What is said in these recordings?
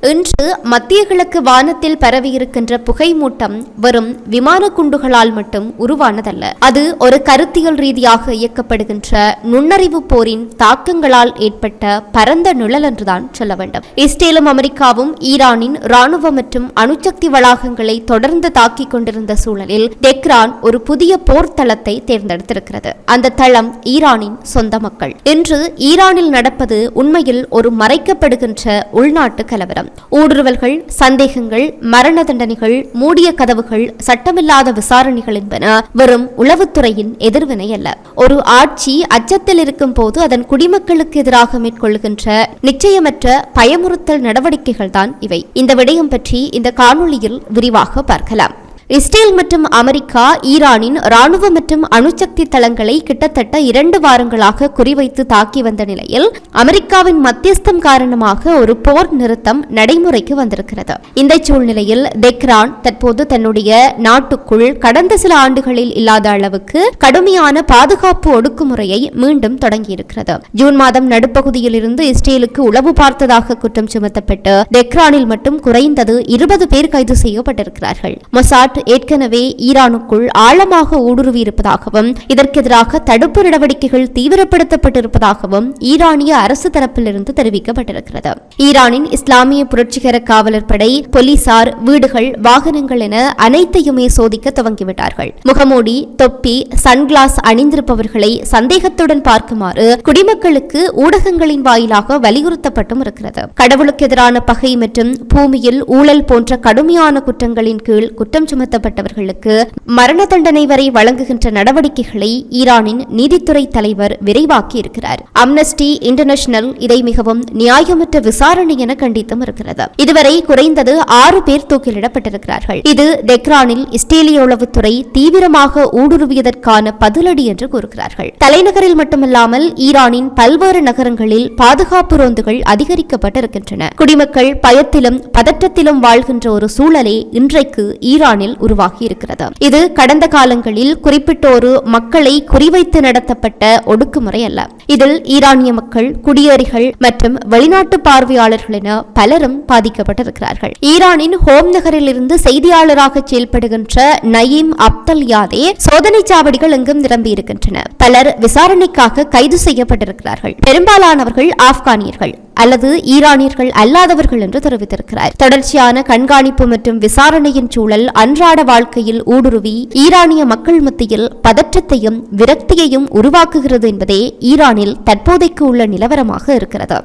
இன்று மத்திய கிழக்கு வானத்தில் பரவியிருக்கின்ற புகைமூட்டம் வெறும் விமான குண்டுகளால் மட்டும் உருவானதல்ல. அது ஒரு கருத்தியல் ரீதியாக இயக்கப்படுகின்ற நுண்ணறிவு போரின் தாக்கங்களால் ஏற்பட்ட பரந்த நிழல் என்றுதான் சொல்ல வேண்டும். இஸ்ரேலும் அமெரிக்காவும் ஈரானின் ராணுவ மற்றும் அணுசக்தி வளாகங்களை தொடர்ந்து தாக்கிக் கொண்டிருந்த சூழலில் தெஹ்ரான் ஒரு புதிய போர் தளத்தை தேர்ந்தெடுத்திருக்கிறது. அந்த தளம் ஈரானின் சொந்த மக்கள். இன்று ஈரானில் நடப்பது உண்மையில் ஒரு மறைக்கப்படுகின்ற உள்நாட்டு கலவரம். ஊடுருவல்கள், சந்தேகங்கள், மரண தண்டனைகள், மூடிய கதவுகள், சட்டமில்லாத விசாரணைகள் என்பன வெறும் உளவுத்துறையின் எதிர்வினை அல்ல. ஒரு ஆட்சி அச்சத்தில் இருக்கும் போது அதன் குடிமக்களுக்கு எதிராக மேற்கொள்ளுகின்ற நிச்சயமற்ற பயமுறுத்தல் நடவடிக்கைகள் தான் இவை. இந்த விடயம் பற்றி இந்த காணொளியில் விரிவாக பார்க்கலாம். இஸ்ரேல் மற்றும் அமெரிக்கா ஈரானின் ராணுவ மற்றும் அணுசக்தி தளங்களை கிட்டத்தட்ட 2 வாரங்களாக குறிவைத்து தாக்கி வந்த நிலையில் அமெரிக்காவின் மத்தியஸ்தம் காரணமாக ஒரு போர் நிறுத்தம் நடைமுறைக்கு வந்திருக்கிறது. இந்த சூழ்நிலையில் தெஹ்ரான் தற்போது தன்னுடைய நாட்டுக்குள் கடந்த சில ஆண்டுகளில் இல்லாத அளவுக்கு கடுமையான பாதுகாப்பு ஒடுக்குமுறையை மீண்டும் தொடங்கியிருக்கிறது. ஜூன் மாதம் நடுப்பகுதியில் இருந்து இஸ்ரேலுக்கு உளவு பார்த்ததாக குற்றம் சுமத்தப்பட்டு தெஹ்ரானில் மட்டும் குறைந்தது 20 பேர் கைது செய்யப்பட்டிருக்கிறார்கள். மொசாட் ஏற்கனவே ஈரானுக்குள் ஆழமாக ஊடுருவியிருப்பதாகவும் இதற்கெதிராக தடுப்பு நடவடிக்கைகள் தீவிரப்படுத்தப்பட்டிருப்பதாகவும் ஈரானிய அரசு தரப்பிலிருந்து தெரிவிக்கப்பட்டிருக்கிறது. ஈரானின் இஸ்லாமிய புரட்சிகர காவலர் படை, போலீசார், வீடுகள், வாகனங்கள் என அனைத்தையுமே சோதிக்க துவங்கிவிட்டார்கள். முகமூடி, தொப்பி, சன்கிளாஸ் அணிந்திருப்பவர்களை சந்தேகத்துடன் பார்க்குமாறு குடிமக்களுக்கு ஊடகங்களின் வாயிலாக வலியுறுத்தப்பட்டும் இருக்கிறது. கடவுளுக்கு எதிரான பகை மற்றும் பூமியில் ஊழல் போன்ற கடுமையான குற்றங்களின் கீழ் குற்றம் சுமத்தப்பட்டவர்களுக்கு மரண தண்டனை வரை வழங்குகின்ற நடவடிக்கைகளை ஈரானின் நீதித்துறை தலைவர் விரைவாக்கி இருக்கிறார். அம்னஸ்டி இன்டர்நேஷனல் இதை மிகவும் நியாயமற்ற விசாரணை என கண்டித்தும் இருக்கிறது. இதுவரை குறைந்தது 6 பேர் தூக்கிலிடப்பட்டிருக்கிறார்கள். இது தெஹ்ரானில் இஸ்ரேலிய உளவுத்துறை தீவிரமாக ஊடுருவியதற்கான பதிலடி என்று கூறுகிறார்கள். தலைநகரில் மட்டுமல்லாமல் ஈரானின் பல்வேறு நகரங்களில் பாதுகாப்பு ரோந்துகள் அதிகரிக்கப்பட்டிருக்கின்றன. குடிமக்கள் பயத்திலும் பதற்றத்திலும் வாழ்கின்ற ஒரு சூழலே இன்றைக்கு ஈரானில் உருவாகி இருக்கிறது. இது கடந்த காலங்களில் குறிப்பிட்ட ஒரு மக்களை குறிவைத்து நடத்தப்பட்ட ஒடுக்குமுறை அல்ல. இதில் ஈரானிய மக்கள், குடியேறிகள் மற்றும் வெளிநாட்டு பார்வையாளர்கள் என பலரும் பாதிக்கப்பட்டிருக்கிறார்கள். ஈரானின் ஹோம் நகரில் இருந்து செய்தியாளராக செயல்படுகின்ற நயீம் அப்தல்யாதே சோதனை சாவடிகள் எங்கும் நிரம்பியிருக்கின்றன. பலர் விசாரணைக்காக கைது செய்யப்பட்டிருக்கிறார்கள். பெரும்பாலானவர்கள் ஆப்கானியர்கள் அல்லது ஈரானியர்கள் அல்லாதவர்கள் என்று தெரிவித்திருக்கிறார். தொடர்ச்சியான கண்காணிப்பு மற்றும் விசாரணையின் சூழல் அன்றாட வாழ்க்கையில் ஊடுருவி ஈரானிய மக்கள் மத்தியில் பதற்றத்தையும் விரக்தியையும் உருவாக்குகிறது என்பதே ஈரானில் தற்போதைக்கு உள்ள நிலவரமாக இருக்கிறது.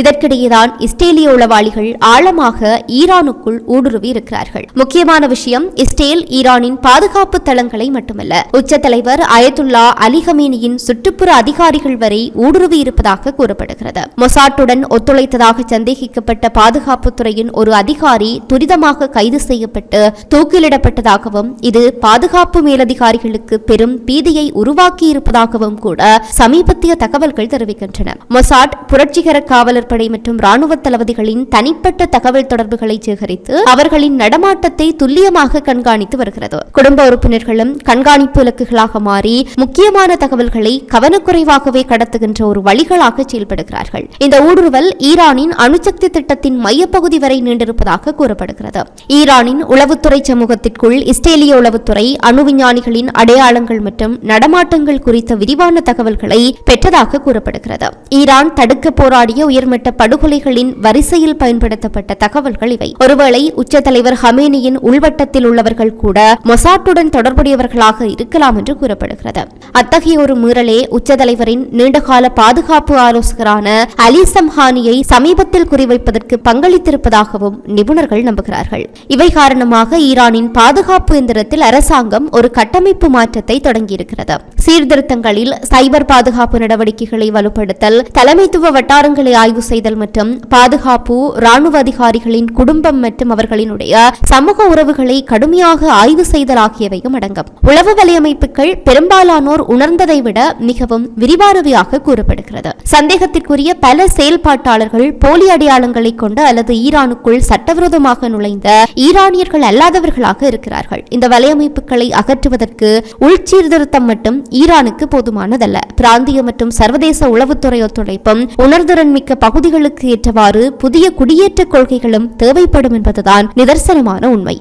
இதற்கிடையேதான் இஸ்ரேலிய உளவாளிகள் ஆழமாக ஈரானுக்குள் ஊடுருவி இருக்கிறார்கள். முக்கியமான விஷயம், இஸ்ரேல் ஈரானின் பாதுகாப்பு தளங்களை மட்டுமல்ல, உச்ச தலைவர் அயதுல்லா அலி கமேனியின் சுற்றுப்புற அதிகாரிகள் வரை ஊடுருவி இருப்பதாக கூறப்படுகிறது. மொசாட்டுடன் ஒத்துழைத்ததாக சந்தேகிக்கப்பட்ட பாதுகாப்புத்துறையின் ஒரு அதிகாரி துரிதமாக கைது செய்யப்பட்டு தூக்கிலிடப்பட்டதாகவும் இது பாதுகாப்பு மேலதிகாரிகளுக்கு பெரும் பீதியை உருவாக்கி இருப்பதாகவும் கூட சமீபத்திய தகவல்கள் தெரிவிக்கின்றன. மொசாட் புரட்சிகர காவலர் படை மற்றும் ராணுவ தளபதிகளின் தனிப்பட்ட தகவல் தொடர்புகளை சேகரித்து அவர்களின் நடமாட்டத்தை துல்லியமாக கண்காணித்து வருகிறது. குடும்ப உறுப்பினர்களும் கண்காணிப்பு இலக்குகளாக மாறி முக்கியமான தகவல்களை கவனக்குறைவாகவே கடத்துகின்ற ஒரு வழிகளாக செயல்படுகிறார்கள். இந்த ஊடுருவல் ஈரானின் அணுசக்தி திட்டத்தின் மையப்பகுதி வரை நீண்டிருப்பதாக கூறப்படுகிறது. ஈரானின் உளவுத்துறை சமூகத்திற்குள் இஸ்ரேலிய உளவுத்துறை அணு விஞ்ஞானிகளின் அடையாளங்கள் மற்றும் நடமாட்டங்கள் குறித்த விரிவான தகவல்களை பெற்றதாக கூறப்படுகிறது. ஈரான் தடுக்க போராடிய உயர்மட்ட படுகொலைகளின் வரிசையில் பயன்படுத்தப்பட்ட தகவல்கள் இவை. ஒருவேளை உச்ச தலைவர் ஹமேனியின் உள்வட்டத்தில் உள்ளவர்கள் கூட மொசாட்டுடன் தொடர்புடையவர்களாக இருக்கலாம் என்று கூறப்படுகிறது. அத்தகைய ஒரு மீறலே உச்ச தலைவரின் நீண்டகால பாதுகாப்பு ஆலோசகரான அலி சம்ஹானியை சமீபத்தில் குறிவைப்பதற்கு பங்களித்திருப்பதாகவும் நிபுணர்கள் நம்புகிறார்கள். இவை காரணமாக ஈரானின் பாதுகாப்பு எந்திரத்தில் அரசாங்கம் ஒரு கட்டமைப்பு மாற்றத்தை தொடங்கியிருக்கிறது. சீர்திருத்தங்களில் சைபர் பாதுகாப்பு நடவடிக்கைகளை வலுப்படுத்தல், தலைமைத்துவ வட்டாரங்களை ஆய்வு செய்தல் மற்றும் பாதுகாப்பு, ராணுவ அதிகாரிகளின் குடும்பம் மற்றும் அவர்களினுடைய சமூக உறவுகளை கடுமையாக ஆய்வு செய்தல் ஆகியவையும் அடங்கும். உளவு வலையமைப்புகள் பெரும்பாலானோர் உணர்ந்ததை விட மிகவும் விரிவானவையாக கூறப்படுகிறது. சந்தேகத்திற்குரிய பல செயல்பாட்டாளர்கள் போலி அடையாளங்களை கொண்டு அல்லது ஈரானுக்குள் சட்டவிரோதமாக நுழைந்த ஈரானியர்கள் அல்லாதவர்களாக இருக்கிறார்கள். இந்த வலையமைப்புகளை அகற்றுவதற்கு உள்சீர்திருத்தம் மட்டும் ஈரானுக்கு போதுமானதல்ல. பிராந்திய மற்றும் சர்வதேச உளவுத்துறை ஒத்துழைப்பும் உணர்திறன் மிக்க பகுதிகளுக்கு ஏற்றவாறு புதிய குடியேற்ற கொள்கைகளும் தேவைப்படும் என்பதுதான் நிதர்சனமான உண்மை.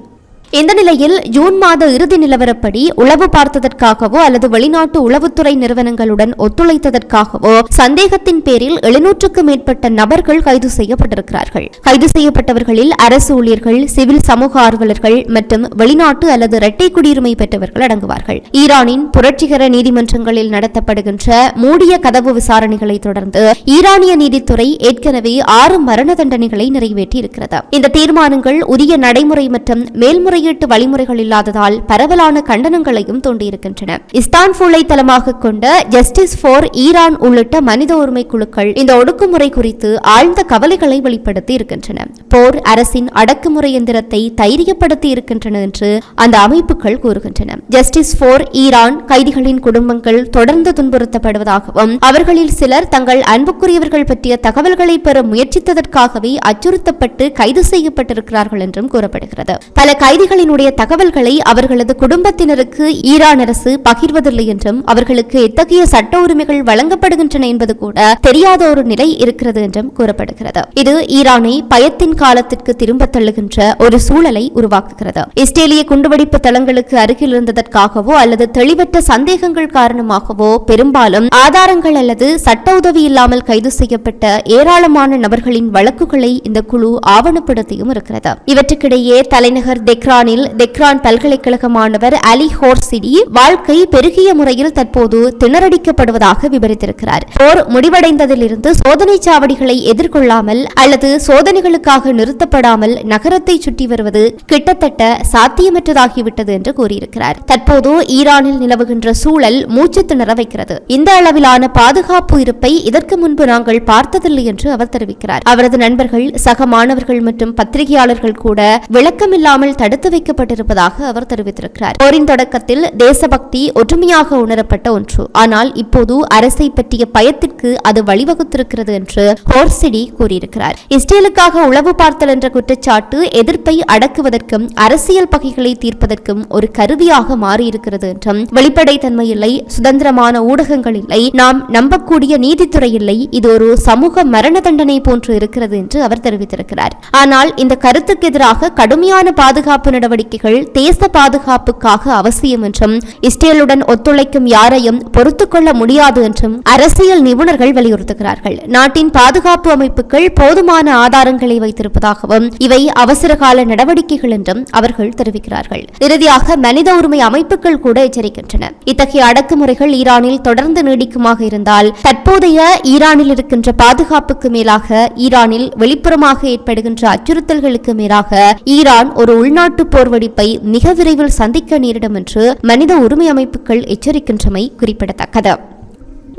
இந்த நிலையில் ஜூன் மாத இறுதி நிலவரப்படி உளவு பார்த்ததற்காகவோ அல்லது வெளிநாட்டு உளவுத்துறை நிறுவனங்களுடன் ஒத்துழைத்ததற்காகவோ சந்தேகத்தின் பேரில் 700க்கும் மேற்பட்ட நபர்கள் கைது செய்யப்பட்டிருக்கிறார்கள். கைது செய்யப்பட்டவர்களில் அரசு ஊழியர்கள், சிவில் சமூக ஆர்வலர்கள் மற்றும் வெளிநாட்டு அல்லது இரட்டை குடியுரிமை பெற்றவர்கள் அடங்குவார்கள். ஈரானின் புரட்சிகர நீதிமன்றங்களில் நடத்தப்படுகின்ற மூடிய கதவு விசாரணைகளை தொடர்ந்து ஈரானிய நீதித்துறை ஏற்கனவே 6 மரண தண்டனைகளை நிறைவேற்றியிருக்கிறது. இந்த தீர்மானங்கள் உரிய நடைமுறை மற்றும் மேல்முறை வழிமுறைகள் இல்லாததால் பரவலான கண்டனங்களையும் தோண்டியிருக்கின்றன. இஸ்தான்புலை தளமாக கொண்ட ஜஸ்டிஸ் ஃபார் ஈரான் உள்ளிட்ட மனித உரிமை குழுக்கள் இந்த ஒடுக்குமுறை குறித்து ஆழ்ந்த கவலைகளை வெளிப்படுத்தி இருக்கின்றன. போர் அரசின் அடக்குமுறை எந்திரத்தை தைரியப்படுத்தி இருக்கின்றன என்று அந்த அமைப்புகள் கூறுகின்றன. ஜஸ்டிஸ் ஃபார் ஈரான் கைதிகளின் குடும்பங்கள் தொடர்ந்து துன்புறுத்தப்படுவதாகவும் அவர்களில் சிலர் தங்கள் அன்புக்குரியவர்கள் பற்றிய தகவல்களை பெற முயற்சித்ததற்காகவே அச்சுறுத்தப்பட்டு கைது செய்யப்பட்டிருக்கிறார்கள் என்றும் கூறப்படுகிறது. பல கைதிகளினுடைய தகவல்களை அவர்களது குடும்பத்தினருக்கு ஈரான் அரசு பகிர்வதில்லை என்றும் அவர்களுக்கு எத்தகைய சட்ட உரிமைகள் வழங்கப்படுகின்றன என்பது கூட தெரியாத ஒரு நிலை இருக்கிறது என்றும் கூறப்படுகிறது. இது ஈரானை பயத்தின் காலத்திற்கு திரும்ப தள்ளுகின்ற ஒரு சூழலை உருவாக்குகிறது. இஸ்ரேலிய குண்டுவெடிப்பு தளங்களுக்கு அருகில் இருந்ததற்காகவோ அல்லது தெளிவற்ற சந்தேகங்கள் காரணமாகவோ பெரும்பாலும் ஆதாரங்கள் அல்லது சட்ட உதவி இல்லாமல் கைது செய்யப்பட்ட ஏராளமான நபர்களின் வழக்குகளை இந்த குழு ஆவணப்படுத்தியும் இருக்கிறது. இவற்றுக்கிடையே தலைநகர் தெக்ரான் பல்கலைக்கழக மாணவர் அலி ஹோர்சிடி வாழ்க்கை பெருகிய முறையில் தற்போது திணறடிக்கப்படுவதாக விவரித்திருக்கிறார். போர் முடிவடைந்ததிலிருந்து சோதனை சாவடிகளை எதிர்கொள்ளாமல் அல்லது சோதனைகளுக்காக நிறுத்தப்படாமல் நகரத்தை சுற்றி வருவது கிட்டத்தட்ட சாத்தியமற்றதாகிவிட்டது என்று கூறியிருக்கிறார். தற்போது ஈரானில் நிலவுகின்ற சூழல் மூச்சு திணற வைக்கிறது. இந்த அளவிலான பாதுகாப்பு இருப்பை இதற்கு முன்பு நாங்கள் பார்த்ததில்லை என்று அவர் தெரிவிக்கிறார். அவரது நண்பர்கள், சக மாணவர்கள் மற்றும் பத்திரிகையாளர்கள் கூட விளக்கமில்லாமல் தடுத்து வைக்கப்பட்டிருப்பதாக அவர் தெரிவித்திருக்கிறார். போரின் தொடக்கத்தில் தேசபக்தி ஒற்றுமையாக உணரப்பட்ட ஒன்று. ஆனால் இப்போது அரசை பற்றிய பயத்திற்கு அது வழிவகுத்திருக்கிறது என்று ஹோர்சிடி கூறியிருக்கிறார். இஸ்ரேலுக்காக உளவு பார்த்தல் என்ற குற்றச்சாட்டு எதிர்ப்பை அடக்குவதற்கும் அரசியல் பகைகளை தீர்ப்பதற்கும் ஒரு கருவியாக மாறியிருக்கிறது என்றும் வெளிப்படைத்தன்மை இல்லை, சுதந்திரமான ஊடகங்கள் இல்லை, நாம் நம்பக்கூடிய நீதித்துறை இல்லை, இது ஒரு சமூக மரண தண்டனை போன்று இருக்கிறது என்று அவர் தெரிவித்திருக்கிறார். ஆனால் இந்த கருத்துக்கு எதிராக கடுமையான பாதுகாப்பு நடவடிக்கைகள் தேச பாதுகாப்புக்காக அவசியம் என்றும் இஸ்ரேலுடன் ஒத்துழைக்கும் யாரையும் பொறுத்துக்கொள்ள முடியாது என்றும் அரசியல் நிபுணர்கள் வலியுறுத்துகிறார்கள். நாட்டின் பாதுகாப்பு அமைப்புகள் போதுமான ஆதாரங்களை வைத்திருப்பதாகவும் இவை அவசரகால நடவடிக்கைகள் என்றும் அவர்கள் தெரிவிக்கிறார்கள். இறுதியாக மனித உரிமை அமைப்புகள் கூட எச்சரிக்கின்றன. இத்தகைய அடக்குமுறைகள் ஈரானில் தொடர்ந்து நீடிக்குமாக இருந்தால் தற்போதைய ஈரானில் இருக்கின்ற பாதுகாப்புக்கு மேலாக ஈரானில் வெளிப்புறமாக ஏற்படுகின்ற அச்சுறுத்தல்களுக்கு மேலாக ஈரான் ஒரு உள்நாட்டு போர் வெடிப்பை மிக விரைவில் சந்திக்க நேரிடும் என்று மனித உரிமை அமைப்புகள் எச்சரிக்கின்றமை குறிப்பிடத்தக்கது.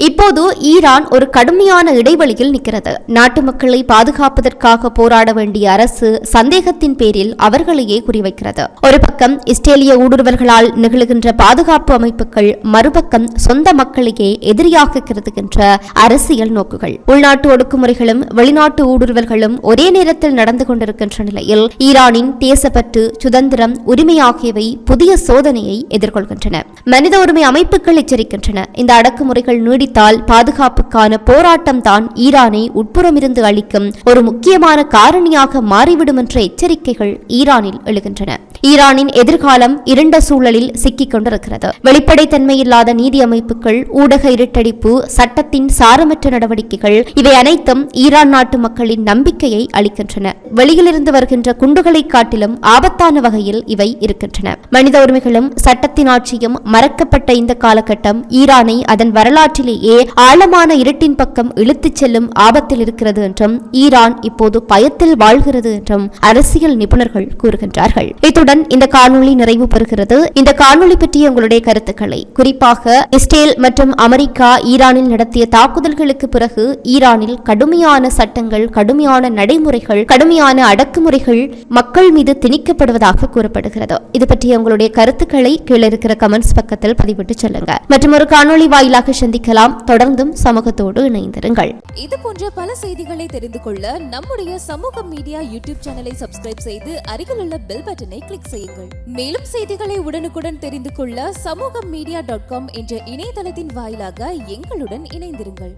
இப்போது ஈரான் ஒரு கடுமையான இடைவெளியில் நிற்கிறது. நாட்டு மக்களை பாதுகாப்பதற்காக போராட வேண்டிய அரசு சந்தேகத்தின் பேரில் அவர்களையே குறிவைக்கிறது. ஒரு பக்கம் இஸ்ரேலிய ஊடுருவல்களால் நிகழ்கின்ற பாதுகாப்பு அமைப்புகள், மறுபக்கம் சொந்த மக்களையே எதிரியாக கருதுகின்ற அரசியல் நோக்குகள். உள்நாட்டு ஒடுக்குமுறைகளும் வெளிநாட்டு ஊடுருவல்களும் ஒரே நேரத்தில் நடந்து கொண்டிருக்கின்ற நிலையில் ஈரானின் தேசப்பற்று, சுதந்திரம், உரிமை ஆகியவை புதிய சோதனையை எதிர்கொள்கின்றன. மனித உரிமை அமைப்புகள் எச்சரிக்கின்றன. இந்த அடக்குமுறைகள் பாதுகாப்புக்கான போராட்டம் தான் ஈரானை உட்புறமிருந்து அளிக்கும் ஒரு முக்கியமான காரணியாக மாறிவிடும் என்ற எச்சரிக்கைகள் ஈரானில் எழுகின்றன. ஈரானின் எதிர்காலம் இருண்ட சூழலில் சிக்கிக் கொண்டிருக்கிறது. வெளிப்படைத்தன்மை இல்லாத நீதி அமைப்புகள், ஊடக இருட்டடிப்பு, சட்டத்தின் சாரமற்ற நடவடிக்கைகள் இவை அனைத்தும் ஈரான் நாட்டு மக்களின் நம்பிக்கையை அளிக்கின்றன. வெளியிலிருந்து வருகின்ற குண்டுகளை காட்டிலும் ஆபத்தான வகையில் இவை இருக்கின்றன. மனித உரிமைகளும் சட்டத்தின் ஆட்சியும் மறக்கப்பட்ட இந்த காலகட்டம் ஈரானை அதன் வரலாற்றிலேயே ஆழமான இருட்டின் பக்கம் இழுத்துச் செல்லும் ஆபத்தில் இருக்கிறது என்றும் ஈரான் இப்போது பயத்தில் வாழ்கிறது என்றும் அரசியல் நிபுணர்கள் கூறுகின்றார்கள். இத்துடன் இந்த காணொளி நிறைவு பெறுகிறது. இந்த காணொளி பற்றிய உங்களுடைய கருத்துக்களை, குறிப்பாக இஸ்ரேல் மற்றும் அமெரிக்கா ஈரானில் நடத்திய தாக்குதல்களுக்கு பிறகு ஈரானில் கடுமையான சட்டங்கள், கடுமையான நடைமுறைகள், கடுமையான அடக்குமுறைகள் மக்கள் மீது திணிக்கப்படுவதாக கூறப்படுகிறது. இது பற்றிய உங்களுடைய கருத்துக்களை கீழே இருக்கிற கமெண்ட்ஸ் பக்கத்தில் பதிவிட்டு சொல்லுங்க. மற்றும் ஒரு காணொளி வாயிலாக சந்திக்கலாம். தொடர்ந்தும் சமூகத்தோடு இணைந்திருங்கள். இது போன்ற பல செய்திகளை தெரிந்து கொள்ள நம்முடைய சமூக மீடியா யூடியூப் சேனலை சப்ஸ்கிரைப் செய்து அருகில் உள்ள பெல் பட்டனை கிளிக் செய்யுங்கள். மேலும் செய்திகளை உடனுக்குடன் தெரிந்து கொள்ள சமூகமீடியா.com என்ற இணையதளத்தின் வாயிலாக எங்களுடன் இணைந்திருங்கள்.